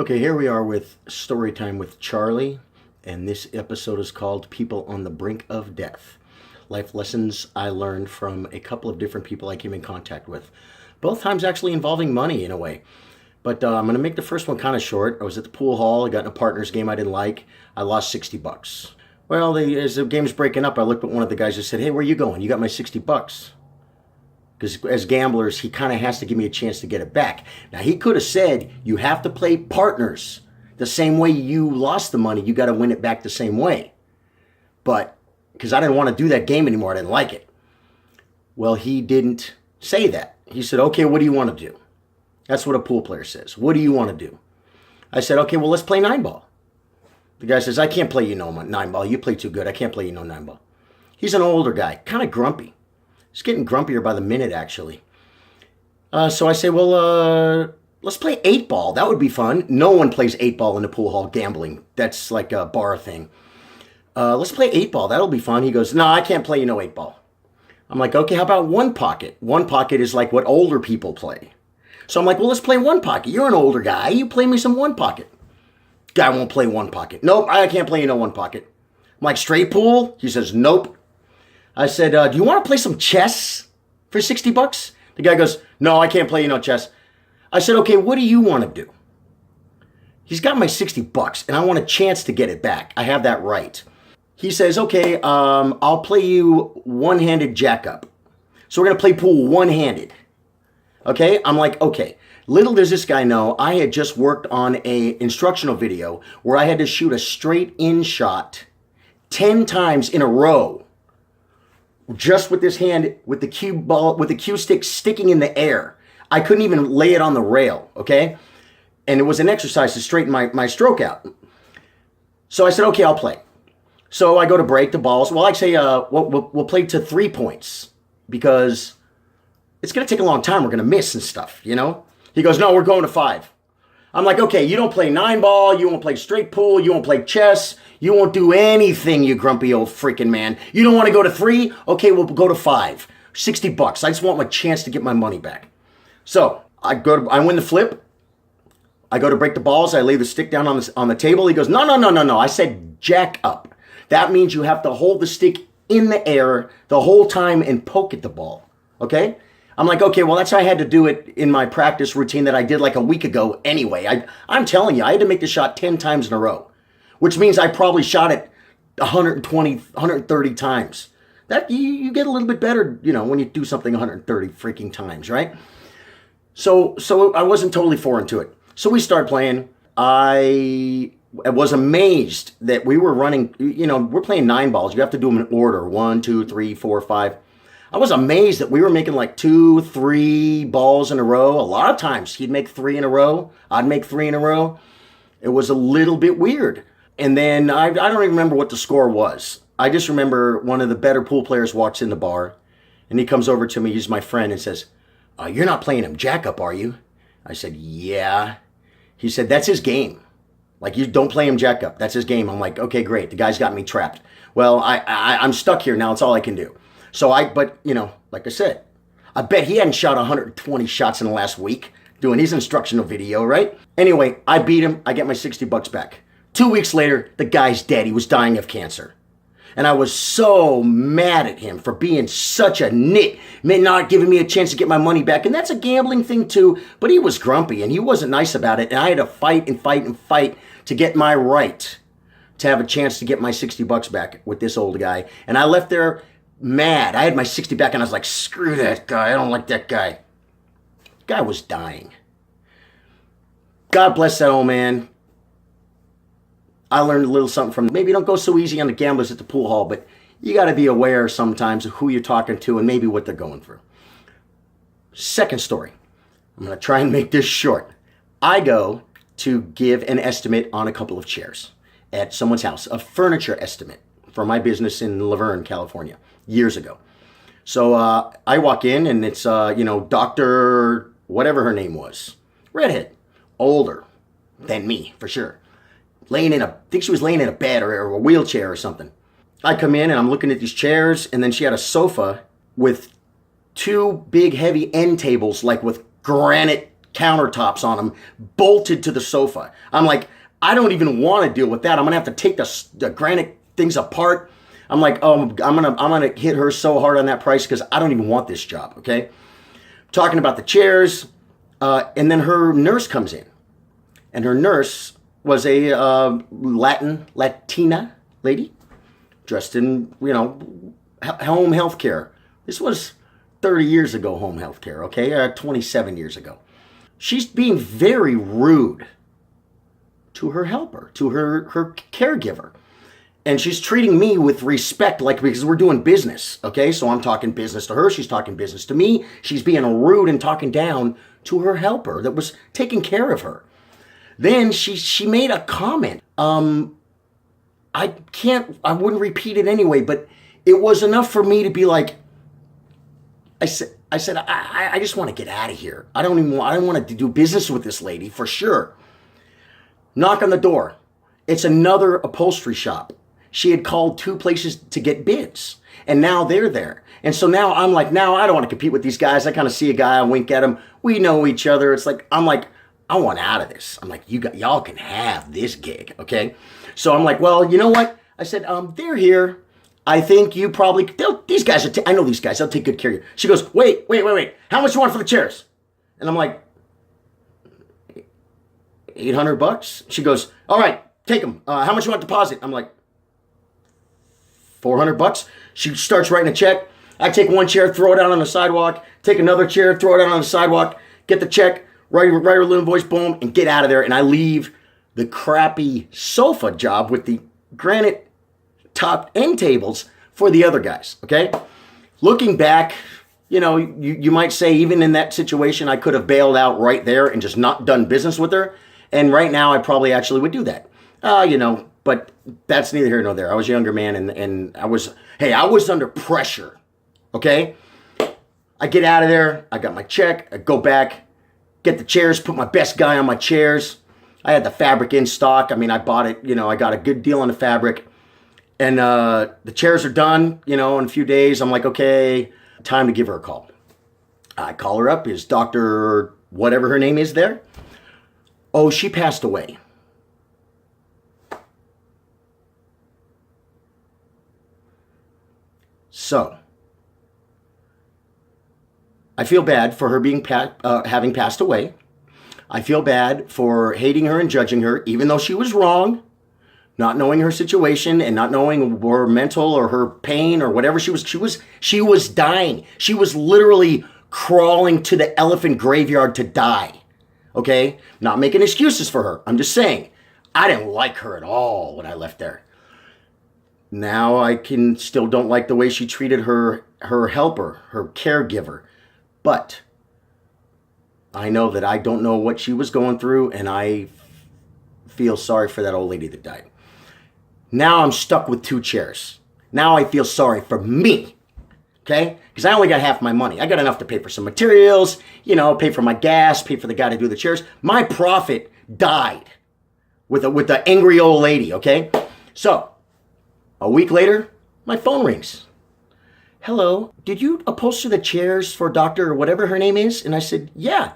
Okay, here we are with story time with Charlie, and this episode is called People on the Brink of Death. Life lessons I learned from a couple of different people I came in contact with. Both times actually involving money in a way. But I'm going to make the first one kind of short. I was at the pool hall. I got in a partner's game I didn't like. I lost 60 bucks. Well, as the game's breaking up, I looked at one of the guys and said, "Hey, where you going? You got my 60 bucks." Because as gamblers, he kind of has to give me a chance to get it back. Now, he could have said, you have to play partners. The same way you lost the money, you got to win it back the same way. But, because I didn't want to do that game anymore, I didn't like it. Well, he didn't say that. He said, okay, what do you want to do? That's what a pool player says. What do you want to do? I said, okay, well, let's play 9-ball. The guy says, I can't play you no 9-ball. You play too good. I can't play you no 9-ball. He's an older guy, kind of grumpy. He's getting grumpier by the minute, actually. So I say, well, let's play 8-ball. That would be fun. No one plays 8-ball in the pool hall gambling. That's like a bar thing. Let's play 8-ball. That'll be fun. He goes, no, I can't play you no 8-ball. I'm like, okay, how about 1 pocket? 1 pocket is like what older people play. So I'm like, well, let's play 1 pocket. You're an older guy. You play me some 1 pocket. Guy won't play 1 pocket. Nope, I can't play you no 1 pocket. I'm like, straight pool? He says, nope. I said, do you want to play some chess for 60 bucks? The guy goes, no, I can't play you no chess. I said, okay, what do you want to do? He's got my 60 bucks, and I want a chance to get it back. I have that right. He says, okay, I'll play you one-handed jack up. So we're going to play pool one-handed. Okay? I'm like, okay. Little does this guy know, I had just worked on a instructional video where I had to shoot a straight-in shot 10 times in a row. Just with this hand, with the cue ball, with the cue stick sticking in the air. I couldn't even lay it on the rail, okay? And it was an exercise to straighten my stroke out. So I said, okay, I'll play. So I go to break the balls. Well, I say, we'll play to 3 points because it's going to take a long time. We're going to miss and stuff, you know? He goes, no, we're going to 5. I'm like, okay, you don't play 9-ball, you won't play straight pool, you won't play chess, you won't do anything, you grumpy old freaking man. You don't want to go to 3? Okay, we'll go to 5. 60 bucks. I just want my chance to get my money back. So I win the flip. I go to break the balls. I lay the stick down on the table. He goes, no. I said jack up. That means you have to hold the stick in the air the whole time and poke at the ball. Okay? I'm like, okay, well, that's how I had to do it in my practice routine that I did like a week ago anyway. I'm telling you, I had to make the shot 10 times in a row, which means I probably shot it 120, 130 times. That you get a little bit better, you know, when you do something 130 freaking times, right? So I wasn't totally foreign to it. So we start playing. I was amazed that we were running, you know, we're playing 9 balls. You have to do them in order, 1, 2, 3, 4, 5. I was amazed that we were making like 2, 3 balls in a row. A lot of times he'd make 3 in a row. I'd make 3 in a row. It was a little bit weird. And then I don't even remember what the score was. I just remember one of the better pool players walks in the bar and he comes over to me. He's my friend and says, you're not playing him jack up, are you? I said, yeah. He said, that's his game. Like, you don't play him jack up. That's his game. I'm like, okay, great. The guy's got me trapped. Well, I'm stuck here now. It's all I can do. But, you know, like I said, I bet he hadn't shot 120 shots in the last week doing his instructional video, right? Anyway, I beat him. I get my 60 bucks back. 2 weeks later, the guy's dead. He was dying of cancer. And I was so mad at him for being such a nit, not giving me a chance to get my money back. And that's a gambling thing too, but he was grumpy and he wasn't nice about it. And I had to fight and fight and fight to get my right to have a chance to get my 60 bucks back with this old guy. And I left there mad. I had my 60 back and I was like, screw that guy. I don't like that guy. Guy was dying. God bless that old man. I learned a little something from, maybe don't go so easy on the gamblers at the pool hall, but you got to be aware sometimes of who you're talking to and maybe what they're going through. Second story. I'm going to try and make this short. I go to give an estimate on a couple of chairs at someone's house, a furniture estimate for my business in Laverne, California, years ago. So I walk in and it's, Dr. whatever her name was, redhead, older than me for sure. I think she was laying in a bed or a wheelchair or something. I come in and I'm looking at these chairs and then she had a sofa with 2 big heavy end tables, like with granite countertops on them, bolted to the sofa. I'm like, I don't even want to deal with that. I'm gonna have to take the granite things apart. I'm like, oh, I'm gonna hit her so hard on that price because I don't even want this job. Okay, talking about the chairs, and then her nurse comes in, and her nurse was a Latina lady, dressed in home health care. This was 30 years ago, home health care. Okay, 27 years ago. She's being very rude to her helper, to her caregiver. And she's treating me with respect, like, because we're doing business, okay? So I'm talking business to her, she's talking business to me. She's being rude and talking down to her helper that was taking care of her. Then she made a comment. I wouldn't repeat it anyway, but it was enough for me to be like, I said, I just want to get out of here. I don't want to do business with this lady for sure. Knock on the door. It's another upholstery shop. She had called 2 places to get bids, and now they're there. And so now I'm like, now I don't want to compete with these guys. I kind of see a guy, I wink at him. We know each other. It's like, I'm like, I want out of this. I'm like, y'all can have this gig, okay? So I'm like, well, you know what? I said, they're here. I think you probably, these guys, I know these guys. They'll take good care of you. She goes, wait. How much you want for the chairs? And I'm like, $800. She goes, all right, take them. How much you want deposit? I'm like, $400. She starts writing a check. I take one chair, throw it out on the sidewalk. Take another chair, throw it out on the sidewalk. Get the check, write her little invoice, boom, and get out of there. And I leave the crappy sofa job with the granite top end tables for the other guys, okay? Looking back, you might say even in that situation, I could have bailed out right there and just not done business with her. And right now, I probably actually would do that. But that's neither here nor there. I was a younger man, and I was under pressure, okay? I get out of there. I got my check. I go back, get the chairs, put my best guy on my chairs. I had the fabric in stock. I mean, I bought it. I got a good deal on the fabric. And the chairs are done, in a few days. I'm like, okay, time to give her a call. I call her up. Is Dr. whatever her name is there? Oh, she passed away. So, I feel bad for her being having passed away. I feel bad for hating her and judging her, even though she was wrong, not knowing her situation and not knowing her mental or her pain or whatever she was. She was dying. She was literally crawling to the elephant graveyard to die. Okay? Not making excuses for her. I'm just saying, I didn't like her at all when I left there. Now I still don't like the way she treated her helper, her caregiver. But I know that I don't know what she was going through, and I feel sorry for that old lady that died. Now I'm stuck with 2 chairs. Now I feel sorry for me, okay? Because I only got half my money. I got enough to pay for some materials, pay for my gas, pay for the guy to do the chairs. My profit died with the angry old lady, okay? So, a week later, my phone rings. Hello, did you upholster the chairs for Dr. or whatever her name is? And I said, yeah.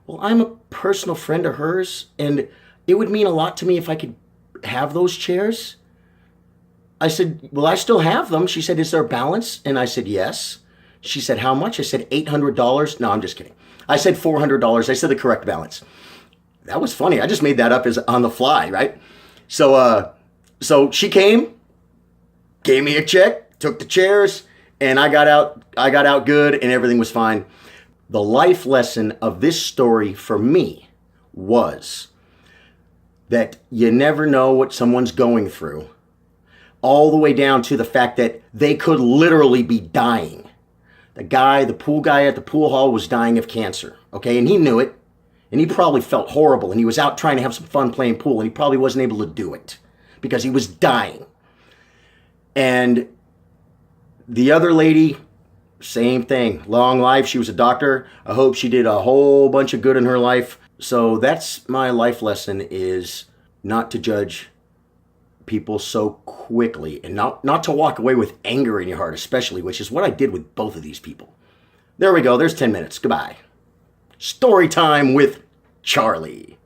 Well, I'm a personal friend of hers, and it would mean a lot to me if I could have those chairs. I said, well, I still have them. She said, is there a balance? And I said, yes. She said, how much? I said, $800. No, I'm just kidding. I said $400. I said the correct balance. That was funny. I just made that up as on the fly, right? So she came, gave me a check, took the chairs, and I got out good, and everything was fine. The life lesson of this story for me was that you never know what someone's going through, all the way down to the fact that they could literally be dying. The pool guy at the pool hall was dying of cancer, okay? And he knew it, and he probably felt horrible, and he was out trying to have some fun playing pool, and he probably wasn't able to do it because he was dying. And the other lady, same thing. Long life. She was a doctor. I hope she did a whole bunch of good in her life. So that's my life lesson, is not to judge people so quickly, and not to walk away with anger in your heart, especially, which is what I did with both of these people. There we go. There's 10 minutes. Goodbye. Story time with Charly.